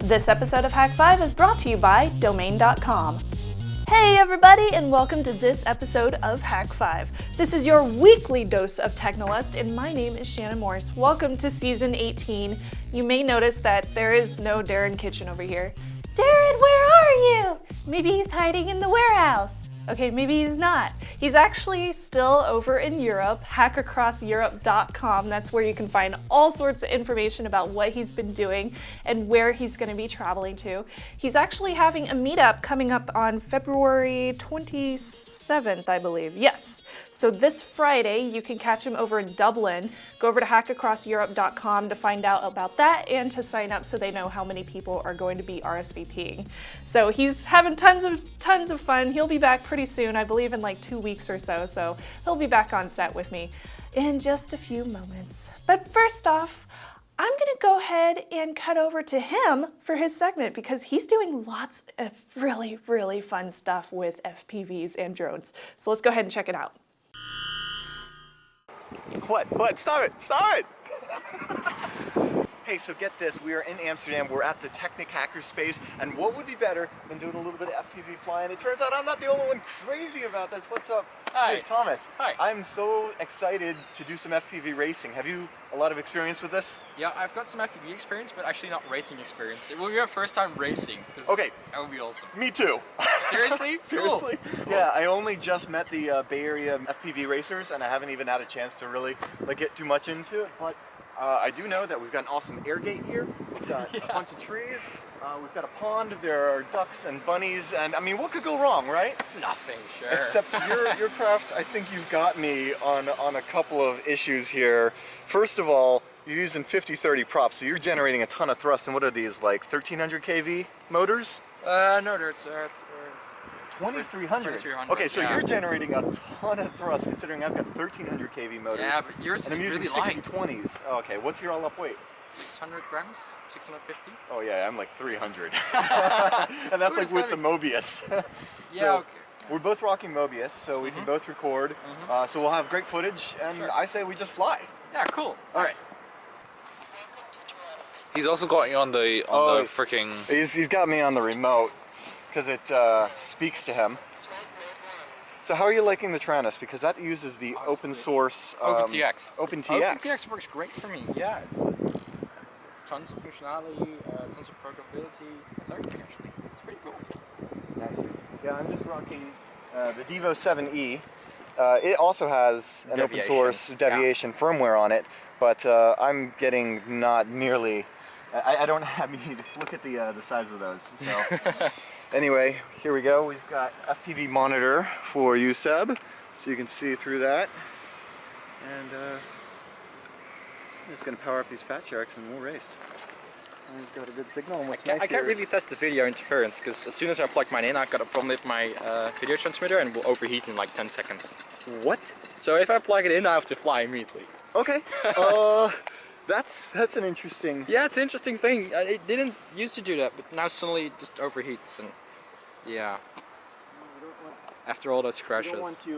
This episode of Hak5 is brought to you by Domain.com. Hey everybody, and welcome to this episode of Hak5. This is your weekly dose of Technolust, and my name is Shannon Morse. Welcome to Season 18. You may notice that there is no Darren Kitchen over here. Darren, where are you? Maybe he's hiding in the warehouse. Okay, maybe he's not. He's actually still over in Europe, hackacrosseurope.com. That's where you can find all sorts of information about what he's been doing and where he's going to be traveling to. He's actually having a meetup coming up on February 27th, I believe. Yes. So this Friday, you can catch him over in Dublin. Go over to hackacrosseurope.com to find out about that and to sign up so they know how many people are going to be RSVPing. So he's having tons of fun. He'll be back pretty soon, I believe in like 2 weeks or so. So he'll be back on set with me in just a few moments. But first off, I'm gonna go ahead and cut over to him for his segment because he's doing lots of really fun stuff with FPVs and drones. So let's go ahead and check it out. What? Stop it! Hey, so get this, we are in Amsterdam, we're at the Technic Hackerspace, and what would be better than doing a little bit of FPV flying? It turns out I'm not the only one crazy about this. What's up? Hi. Hey, Thomas. Hi. I'm so excited to do some FPV racing. Have you a lot of experience with this? Yeah, I've got some FPV experience, but actually not racing experience. It will be our first time racing. Okay. That would be awesome. Me too. Seriously? Seriously? Cool. Yeah, I only just met the Bay Area FPV racers, and I haven't even had a chance to really get too much into it, but I do know that we've got an awesome air gate here. We've got a bunch of trees. We've got a pond. There are ducks and bunnies, and I mean, what could go wrong, right? Nothing, sure. Except your craft, I think you've got me on a couple of issues here. First of all, you're using 50-30 props, so you're generating a ton of thrust. And what are these, like 1300 kV motors? No, they're 2300. Okay, so yeah. you're generating a ton of thrust considering I've got 1300 kV motors. Yeah, but yours and I'm is using really 60-20s. Oh, okay, what's your all-up weight? 600 grams? 650? Oh yeah, I'm like 300. And that's like with the Mobius. Yeah, So, okay. we're both rocking Mobius, so we can both record. So we'll have great footage, and Sure. I say we just fly. Yeah, cool. All Nice. right. He's also got you on the freaking. He's got me on the remote because it speaks to him. So how are you liking the Tranus? Because that uses the open source OpenTX. OpenTX. OpenTX works great for me. Yeah, it's tons of functionality, tons of programmability. It's everything actually. It's pretty cool. Nice. Yeah, I'm just rocking the Devo 7E. It also has an open source deviation firmware on it, but I'm getting not nearly. I don't have. You look at the size of those. So anyway, here we go. We've got FPV monitor for you, Seb, so you can see through that. And I'm just gonna power up these fat sharks and we'll race. And we've got a good signal. And what's nice I can't really test the video interference because as soon as I plug mine in, I've got a problem with my video transmitter and it will overheat in like 10 seconds. What? So if I plug it in, I have to fly immediately. Okay. That's an interesting. Yeah, it's an interesting thing. It didn't used to do that, but now suddenly it just overheats and yeah. After all those crashes. I don't want to.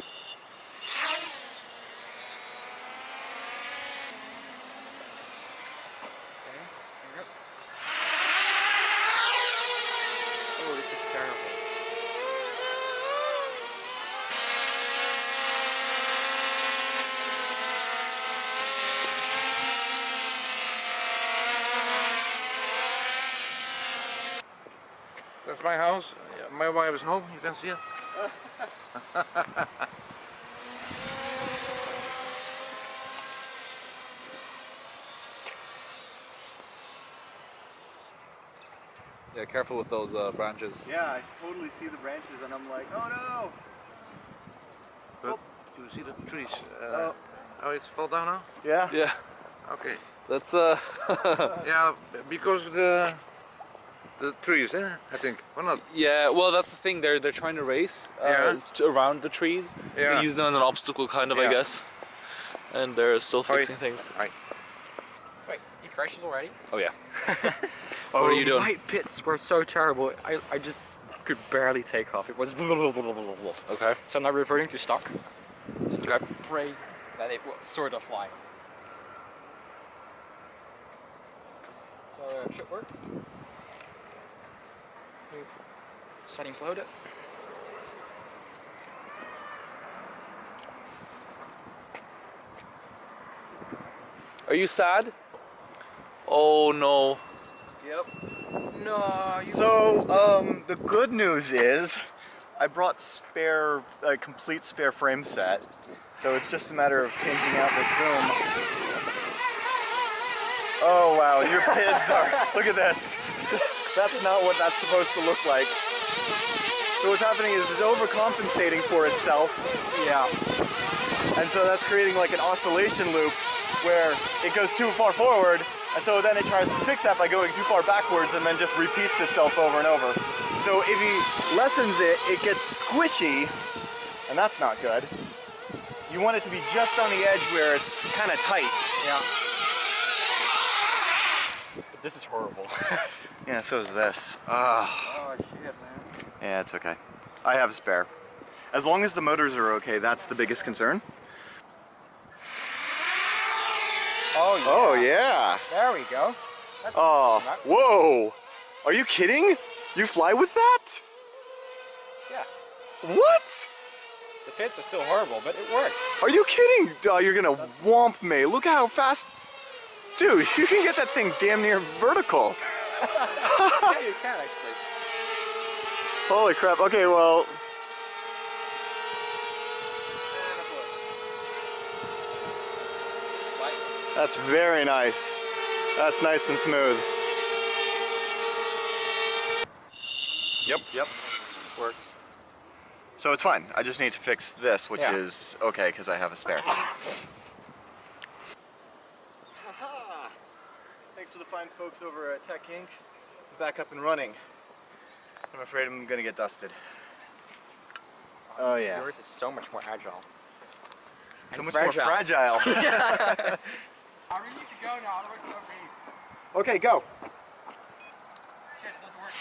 Oh, this is terrible. That's my house. My wife is home. You can see it. Yeah, careful with those branches. Yeah, I totally see the branches and I'm like, oh But you see the trees. no. Oh, it's fall down now? Yeah. Yeah, Okay. that's Yeah, because of the trees, I think. Or not? Yeah, well, that's the thing. They're trying to race around the trees. Yeah. They use them as an obstacle, kind of, I Yeah. guess. And they're still fixing things. Right. Wait, you crashed already? Oh yeah. What are you doing? My pits were so terrible. I just could barely take off. It was Okay. So I'm now reverting to stock. Okay. Pray that it will sort of fly. So it should work. Settings loaded. Are you sad? Oh no. Yep. No, you... So, the good news is I brought a complete spare frame set. So it's just a matter of changing out this boom. Oh wow, your kids are, look at this. That's not what that's supposed to look like. So what's happening is it's overcompensating for itself. Yeah. And so that's creating like an oscillation loop where it goes too far forward, and so then it tries to fix that by going too far backwards and then just repeats itself over and over. So if he lessens it, it gets squishy, and that's not good. You want it to be just on the edge where it's kind of tight. Yeah. But this is horrible. Yeah, so is this. Oh shit, man. Yeah, it's okay. I have a spare. As long as the motors are okay, that's the biggest concern. Oh yeah. Oh yeah. There we go. That's Oh, whoa. Are you kidding? You fly with that? Yeah. What? The fits are still horrible, but it works. Are you kidding? Oh, you're gonna whomp me. Look how fast. Dude, you can get that thing damn near vertical. Yeah, you can actually. Holy crap. Okay, well. That's very nice. That's nice and smooth. Yep. Works. So it's fine. I just need to fix this, which is okay because I have a spare. Thanks to the fine folks over at Tech Inc. Back up and running. I'm afraid I'm gonna get dusted. Oh yeah. Yours is so much more agile. So much more fragile. I really need to go now, otherwise it's overheat. Okay, go. Shit, it doesn't work.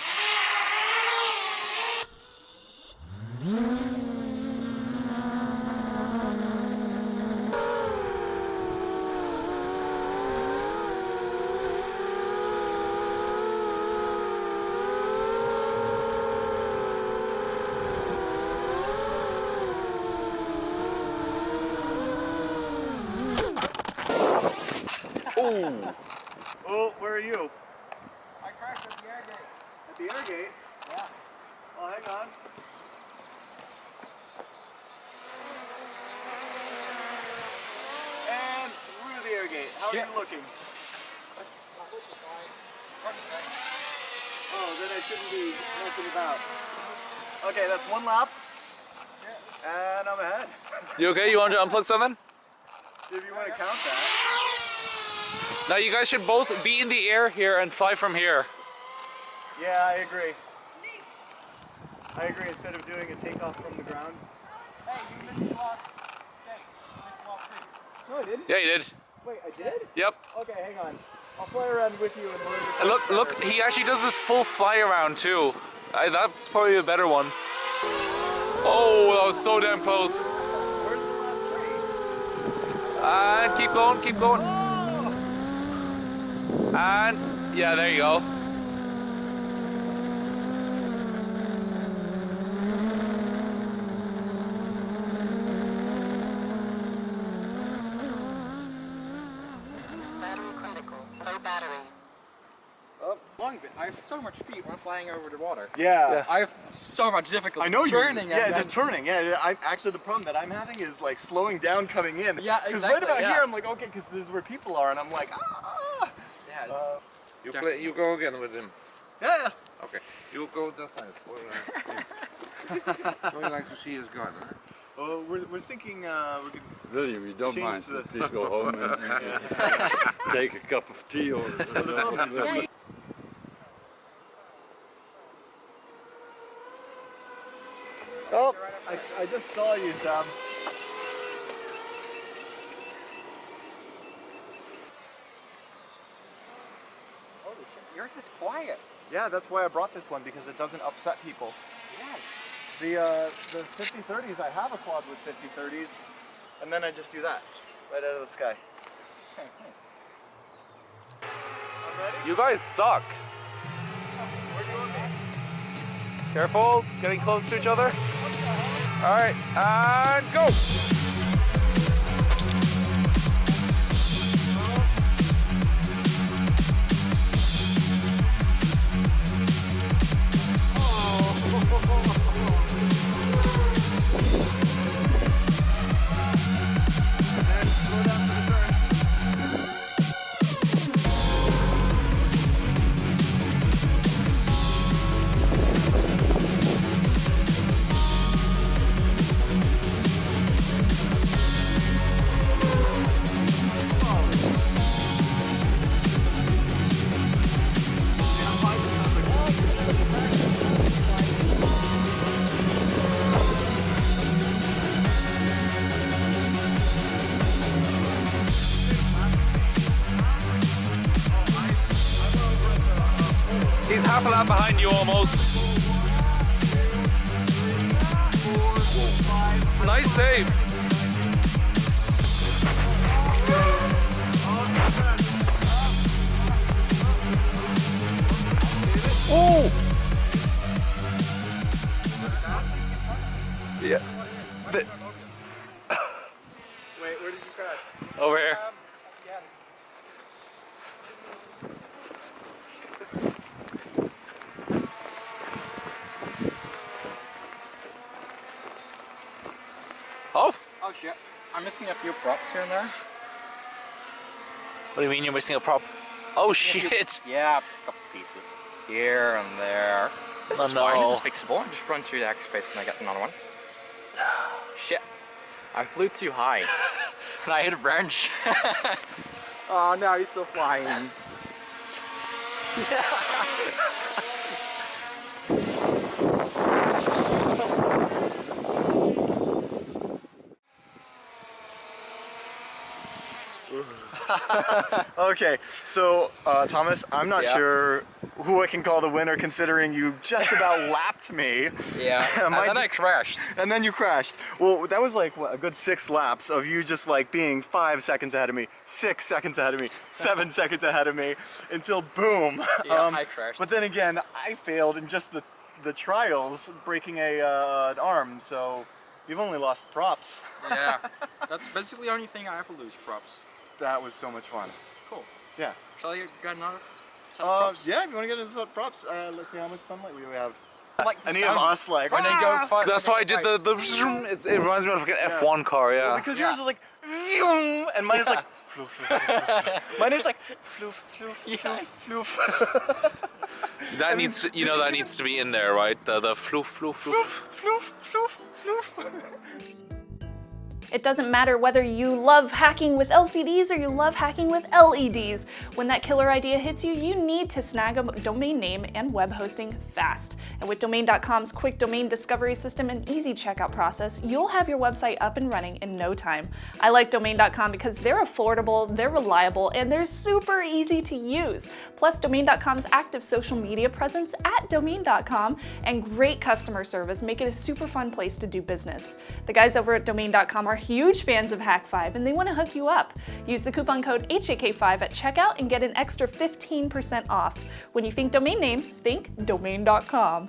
Oh! Oh, where are you? I crashed at the air gate. At the air gate? Yeah. Oh, hang on. And through the air gate. How are you looking? Oh, then I shouldn't be messing about. Okay, that's one lap. And I'm ahead. You okay? You want to unplug something? If you want to count that. Now you guys should both be in the air here and fly from here. Yeah, I agree. I agree, instead of doing a takeoff from the ground. Hey, you missed the last gate. You missed the last gate. No, I didn't. Yeah, you did. Wait, I did? Yep. Okay, hang on. I'll fly around with you and learn. And look, he actually does this full fly around too. That's probably a better one. Oh, that was so damn close. Where's the last And keep going, keep going. And yeah, there you go. Battery critical. Low battery. Oh, long bit. I have so much speed when flying over the water. Yeah. I have so much difficulty I know turning. Yeah, the turning. Yeah, actually the problem that I'm having is like slowing down coming in. Yeah, exactly. Because right about here, I'm like, okay, because this is where people are, and I'm like, ah. Yeah, it's You go again with him. Yeah. Okay, you go that side. Would you like to see his garden? Huh? Well, we're thinking we're gonna. Really, if you don't Change mind, the- please go home and take a cup of tea or Oh, I just saw you, Sam. holy shit. Yours is quiet. Yeah, that's why I brought this one, because it doesn't upset people. Yes. The 50-30s, I have a quad with 50-30s, and then I just do that, right out of the sky. Okay, I'm ready? You guys suck. Where do you want me? Careful, getting close to each other. All right, and go. He's half a lap behind you almost. Nice save. Oh! Yeah. Wait, where did you crash? Over here. Oh! Oh shit. I'm missing a few props here and there. What do you mean you're missing a prop? Oh shit! Yeah, a couple pieces here and there. This is fine, this is fixable. I just run through the X space and I get another one. Shit. I flew too high. And I hit a branch. Oh, now he's still flying. Okay, so Thomas, I'm not sure who I can call the winner considering you just about lapped me. Yeah, and then I crashed. And then you crashed. Well, that was like what, a good 6 laps of you just like being 5 seconds ahead of me, 6 seconds ahead of me, 7 seconds ahead of me, until boom. Yeah, I crashed. But then again, I failed in just the trials, breaking an arm, so you've only lost props. Yeah, that's basically the only thing I ever lose, props. That was so much fun. Cool. Yeah. Shall I get another set of props? Yeah, if you want to get us props, let's see how much sunlight we have. Like I need lost like. when they go far, That's why I did the it reminds me of like an F1 car, yeah. Because yours is like, and mine is like, floof, floof, floof. Mine is like, floof, floof, floof, floof. That needs to, that needs to be in there, right? The floof, floof, floof. Floof, floof, floof. It doesn't matter whether you love hacking with LCDs or you love hacking with LEDs. When that killer idea hits you, you need to snag a domain name and web hosting fast. And with Domain.com's quick domain discovery system and easy checkout process, you'll have your website up and running in no time. I like Domain.com because they're affordable, they're reliable, and they're super easy to use. Plus, Domain.com's active social media presence at Domain.com and great customer service make it a super fun place to do business. The guys over at Domain.com are huge fans of Hak5 and they want to hook you up. Use the coupon code HAK5 at checkout and get an extra 15% off. When you think domain names, think Domain.com.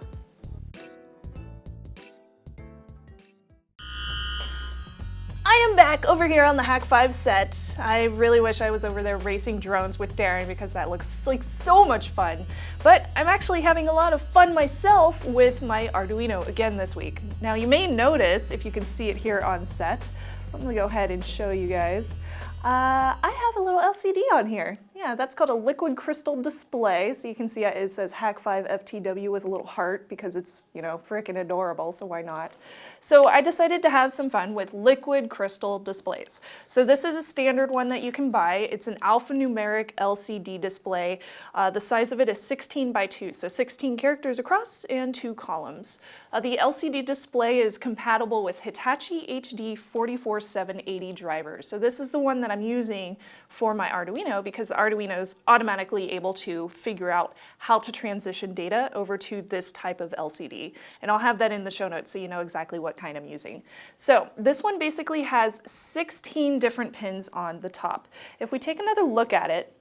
I am back over here on the Hak5 set. I really wish I was over there racing drones with Darren because that looks like so much fun. But I'm actually having a lot of fun myself with my Arduino again this week. Now you may notice, if you can see it here on set, let me go ahead and show you guys. I have a little LCD on here. Yeah, that's called a liquid crystal display. So you can see it says Hak5 FTW with a little heart because it's, frickin' adorable, so why not? So I decided to have some fun with liquid crystal displays. So this is a standard one that you can buy. It's an alphanumeric LCD display. The size of it is 16 by 2, so 16 characters across and 2 columns. The LCD display is compatible with Hitachi HD 44780 drivers. So this is the one that I'm using for my Arduino because the Arduino is automatically able to figure out how to transition data over to this type of LCD. And I'll have that in the show notes so you know exactly what kind I'm using. So this one basically has 16 different pins on the top. If we take another look at it,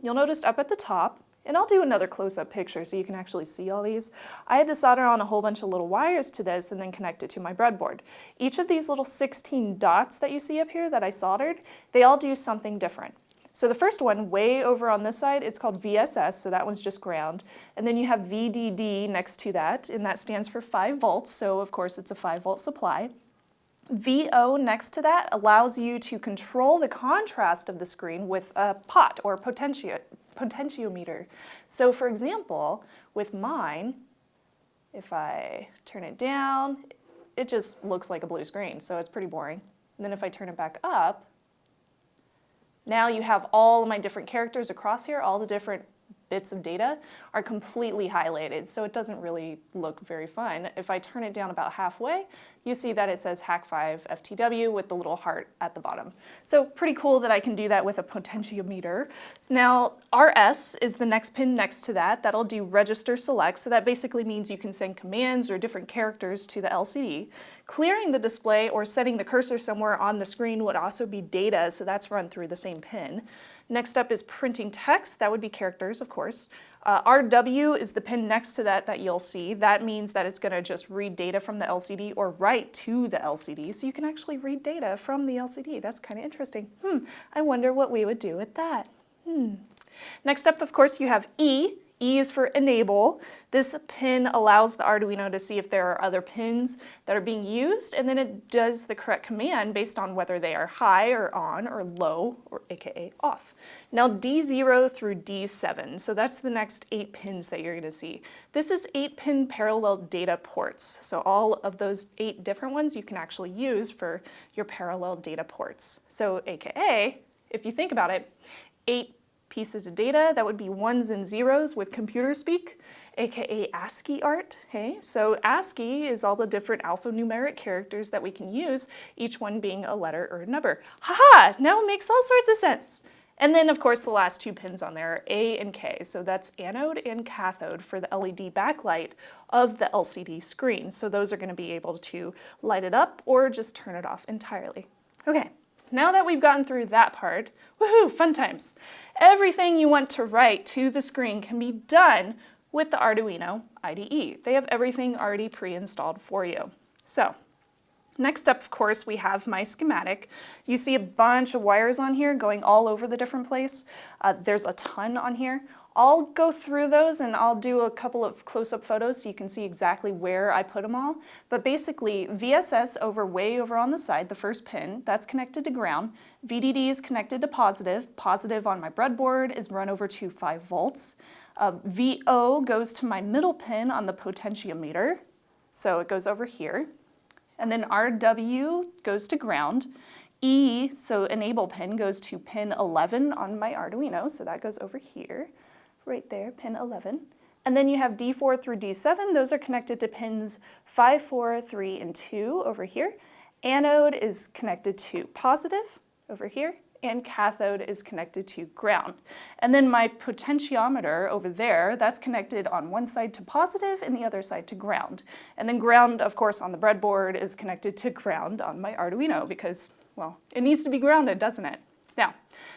you'll notice up at the top, And I'll do another close-up picture so you can actually see all these. I had to solder on a whole bunch of little wires to this and then connect it to my breadboard. Each of these little 16 dots that you see up here that I soldered, they all do something different. So the first one, way over on this side, it's called VSS, so that one's just ground. And then you have VDD next to that, and that stands for 5 volts, so of course it's a 5-volt supply. VO next to that allows you to control the contrast of the screen with a pot or potentiometer. So for example, with mine, if I turn it down, it just looks like a blue screen, so it's pretty boring. And then if I turn it back up, now you have all of my different characters across here, all the different bits of data are completely highlighted, so it doesn't really look very fun. If I turn it down about halfway, you see that it says Hak5 FTW with the little heart at the bottom. So pretty cool that I can do that with a potentiometer. Now RS is the next pin next to that. That'll do register select, so that basically means you can send commands or different characters to the LCD. Clearing the display or setting the cursor somewhere on the screen would also be data, so that's run through the same pin. Next up is printing text. That would be characters, of course. RW is the pin next to that you'll see. That means that it's going to just read data from the LCD or write to the LCD. So you can actually read data from the LCD. That's kind of interesting. I wonder what we would do with that. Next up, of course, you have E. E is for enable. This pin allows the Arduino to see if there are other pins that are being used, and then it does the correct command based on whether they are high or on or low, or aka off. Now D0 through D7, so that's the next 8 pins that you're going to see. This is 8-pin parallel data ports, so all of those 8 different ones you can actually use for your parallel data ports. So aka, if you think about it, 8 pieces of data, that would be 1s and 0s with computer speak, aka ASCII art. Hey, so ASCII is all the different alphanumeric characters that we can use, each one being a letter or a number. Haha, now it makes all sorts of sense. And then of course the last 2 pins on there are A and K, so that's anode and cathode for the LED backlight of the LCD screen. So those are going to be able to light it up or just turn it off entirely. Okay. Now that we've gotten through that part, woohoo, fun times. Everything you want to write to the screen can be done with the Arduino IDE. They have everything already pre-installed for you. So, next up, of course, we have my schematic. You see a bunch of wires on here going all over the different place. There's a ton on here. I'll go through those and I'll do a couple of close-up photos so you can see exactly where I put them all. But basically, VSS way over on the side, the first pin, that's connected to ground. VDD is connected to positive. Positive on my breadboard is run over to 5 volts. VO goes to my middle pin on the potentiometer, so it goes over here. And then RW goes to ground. E, so enable pin, goes to pin 11 on my Arduino, so that goes over here. Right there, pin 11. And then you have D4 through D7. Those are connected to pins 5, 4, 3, and 2 over here. Anode is connected to positive over here, and cathode is connected to ground. And then my potentiometer over there, that's connected on one side to positive and the other side to ground. And then ground, of course, on the breadboard is connected to ground on my Arduino because, well, it needs to be grounded, doesn't it? Now,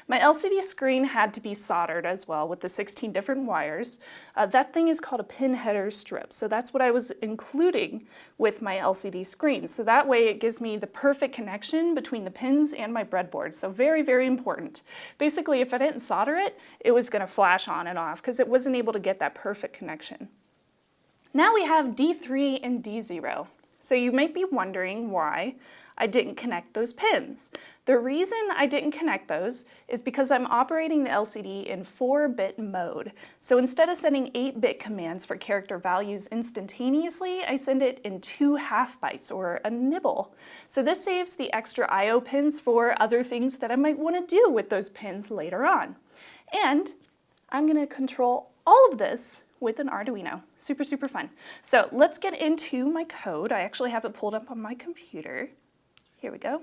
my LCD screen had to be soldered as well with the 16 different wires. That thing is called a pin header strip, so that's what I was including with my LCD screen. So that way it gives me the perfect connection between the pins and my breadboard, so very, very important. Basically, if I didn't solder it, it was going to flash on and off because it wasn't able to get that perfect connection. Now we have D3 and D0. So you might be wondering why I didn't connect those pins. The reason I didn't connect those is because I'm operating the LCD in 4-bit mode. So instead of sending 8-bit commands for character values instantaneously, I send it in 2 half bytes or a nibble. So this saves the extra I/O pins for other things that I might want to do with those pins later on. And I'm going to control all of this with an Arduino. Super, super fun. So let's get into my code. I actually have it pulled up on my computer. Here we go.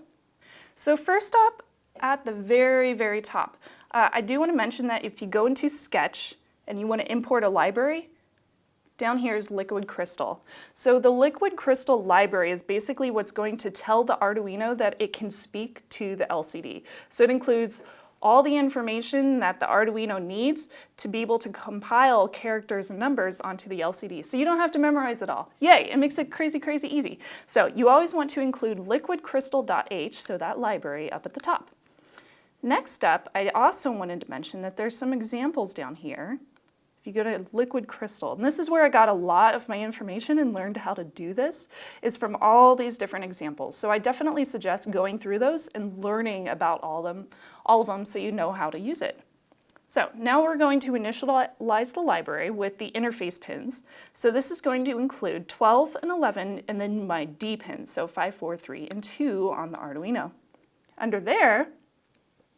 So first up, at the very, very top, I do want to mention that if you go into Sketch and you want to import a library, down here is Liquid Crystal. So the Liquid Crystal library is basically what's going to tell the Arduino that it can speak to the LCD. So it includes all the information that the Arduino needs to be able to compile characters and numbers onto the LCD. So you don't have to memorize it all. Yay, it makes it crazy, crazy easy. So you always want to include liquidcrystal.h, so that library up at the top. Next up, I also wanted to mention that there's some examples down here. If you go to liquid crystal, and this is where I got a lot of my information and learned how to do this, is from all these different examples. So I definitely suggest going through those and learning about all of them so you know how to use it. So now we're going to initialize the library with the interface pins. So this is going to include 12 and 11 and then my D pins, so 5, 4, 3, and 2 on the Arduino. Under there,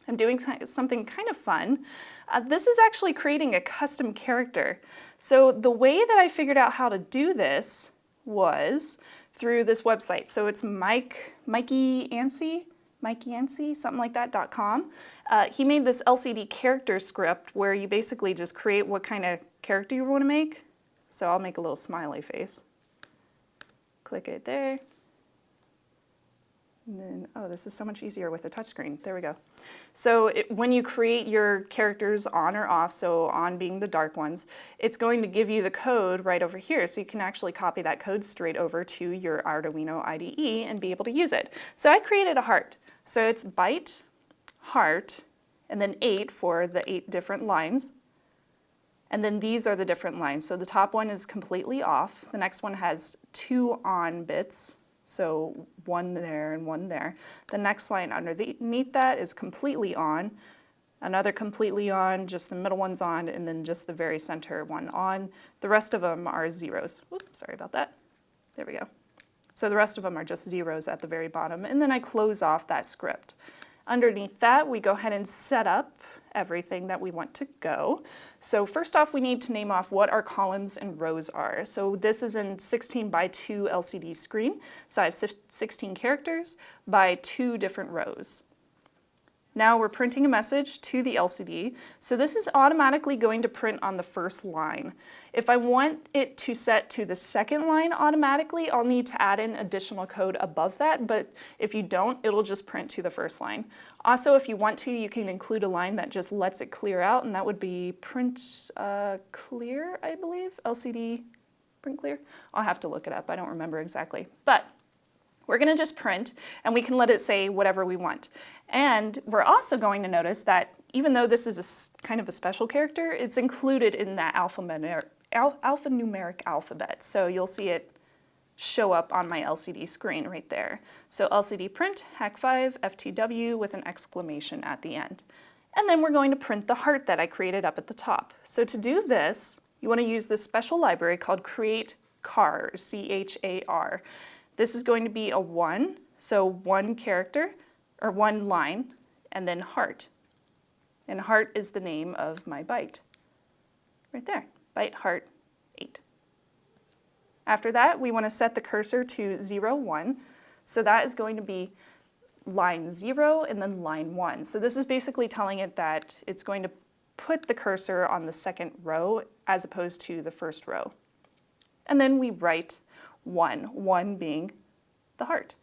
I'm doing something kind of fun. This is actually creating a custom character. So the way that I figured out how to do this was through this website. So it's Mikey Yancey, something like that, .com. He made this LCD character script where you basically just create what kind of character you want to make. So I'll make a little smiley face. Click it there. And then, oh, this is so much easier with a touchscreen. There we go. So when you create your characters on or off, so on being the dark ones, it's going to give you the code right over here. So you can actually copy that code straight over to your Arduino IDE and be able to use it. So I created a heart. So it's byte, heart, and then 8 for the 8 different lines. And then these are the different lines. So the top one is completely off. The next one has 2 on bits. So 1 there and 1 there. The next line underneath that is completely on, another completely on, just the middle one's on, and then just the very center one on. The rest of them are zeros. Oops, sorry about that. There we go. So the rest of them are just zeros at the very bottom, and then I close off that script. Underneath that, we go ahead and set up everything that we want to go. So first off, we need to name off what our columns and rows are. So this is in 16 by 2 LCD screen. So I have 16 characters by 2 different rows. Now we're printing a message to the LCD. So this is automatically going to print on the first line. If I want it to set to the second line automatically, I'll need to add in additional code above that, but if you don't, it'll just print to the first line. Also, if you want to, you can include a line that just lets it clear out, and that would be print clear, I believe, LCD print clear. I'll have to look it up, I don't remember exactly. But we're going to just print, and we can let it say whatever we want. And we're also going to notice that even though this is kind of a special character, it's included in that alphanumeric alphabet. So you'll see it show up on my LCD screen right there. So LCD print, Hak5, FTW with an exclamation at the end. And then we're going to print the heart that I created up at the top. So to do this, you want to use this special library called create char, C-H-A-R. This is going to be a 1, so 1 character, or 1 line, and then heart. And heart is the name of my byte. Right there, byte heart 8. After that, we want to set the cursor to 0, 1. So that is going to be line 0 and then line 1. So this is basically telling it that it's going to put the cursor on the second row as opposed to the first row. And then we write 1, 1 being the heart.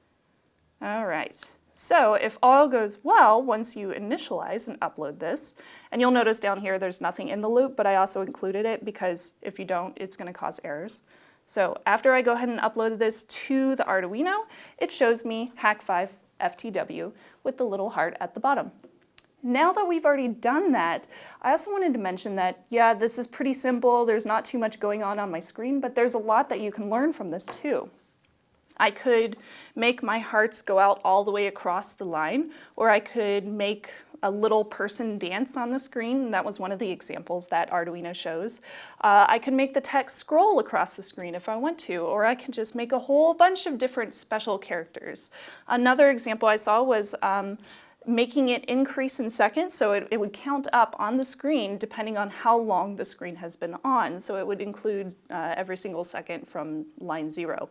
All right, so if all goes well, once you initialize and upload this, and you'll notice down here there's nothing in the loop, but I also included it because if you don't, it's going to cause errors. So after I go ahead and upload this to the Arduino, it shows me Hak5 FTW with the little heart at the bottom. Now that we've already done that, I also wanted to mention that, yeah, this is pretty simple. There's not too much going on my screen, but there's a lot that you can learn from this too. I could make my hearts go out all the way across the line, or I could make a little person dance on the screen. That was one of the examples that Arduino shows. I could make the text scroll across the screen if I want to, or I can just make a whole bunch of different special characters. Another example I saw was making it increase in seconds, so it would count up on the screen depending on how long the screen has been on. So it would include every single second from line 0.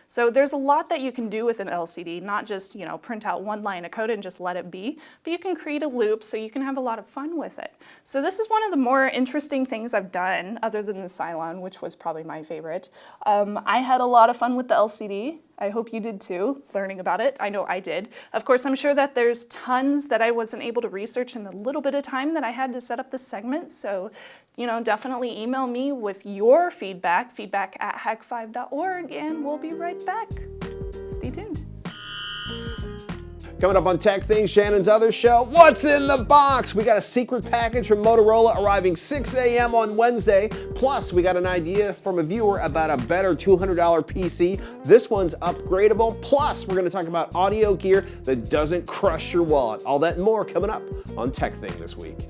So there's a lot that you can do with an LCD, not just, print out one line of code and just let it be, but you can create a loop so you can have a lot of fun with it. So this is one of the more interesting things I've done, other than the Cylon, which was probably my favorite. I had a lot of fun with the LCD. I hope you did too, learning about it. I know I did. Of course, I'm sure that there's tons that I wasn't able to research in the little bit of time that I had to set up this segment. So, definitely email me with your feedback at hak5.org, and we'll be right back. Stay tuned. Coming up on Tech Things, Shannon's other show, What's in the Box? We got a secret package from Motorola arriving 6 a.m. on Wednesday. Plus, we got an idea from a viewer about a better $200 PC. This one's upgradable. Plus, we're going to talk about audio gear that doesn't crush your wallet. All that and more coming up on Tech Thing this week.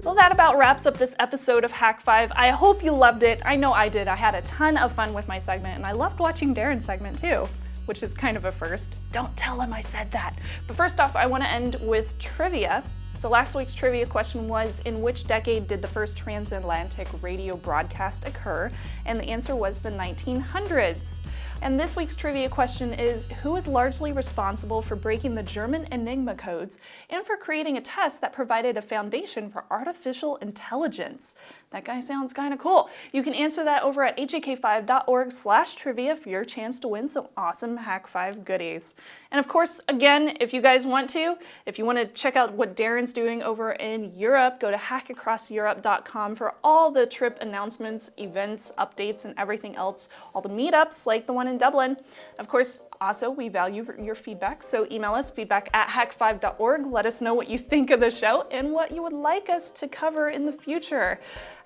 Well, that about wraps up this episode of Hak5. I hope you loved it. I know I did. I had a ton of fun with my segment, and I loved watching Darren's segment too, which is kind of a first. Don't tell him I said that. But first off, I want to end with trivia. So last week's trivia question was, in which decade did the first transatlantic radio broadcast occur? And the answer was the 1900s. And this week's trivia question is, who is largely responsible for breaking the German Enigma codes and for creating a test that provided a foundation for artificial intelligence? That guy sounds kind of cool. You can answer that over at hak5.org/trivia for your chance to win some awesome Hak5 goodies. And of course, again, if you guys want to, if you want to check out what Darren's doing over in Europe, go to hackacrosseurope.com for all the trip announcements, events, updates, and everything else, all the meetups like the one in Dublin. Of course, also, we value your feedback, so email us, feedback at hak5.org. Let us know what you think of the show and what you would like us to cover in the future.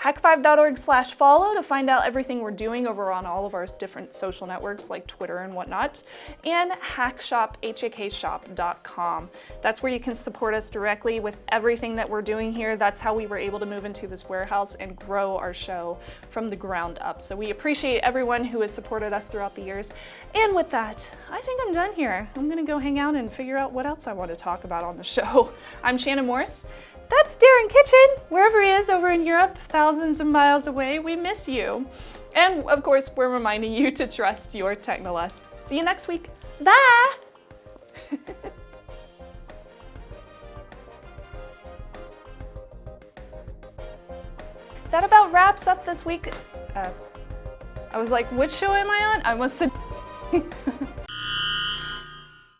hak5.org/follow to find out everything we're doing over on all of our different social networks like Twitter and whatnot, and hakshop.com. That's where you can support us directly with everything that we're doing here. That's how we were able to move into this warehouse and grow our show from the ground up. So we appreciate everyone who has supported us throughout the years. And with that, I think I'm done here. I'm gonna go hang out and figure out what else I want to talk about on the show. I'm Shannon Morse. That's Darren Kitchen, wherever he is over in Europe, thousands of miles away. We miss you. And of course, we're reminding you to trust your Technolust. See you next week. Bye! That about wraps up this week. I was like, which show am I on? I must have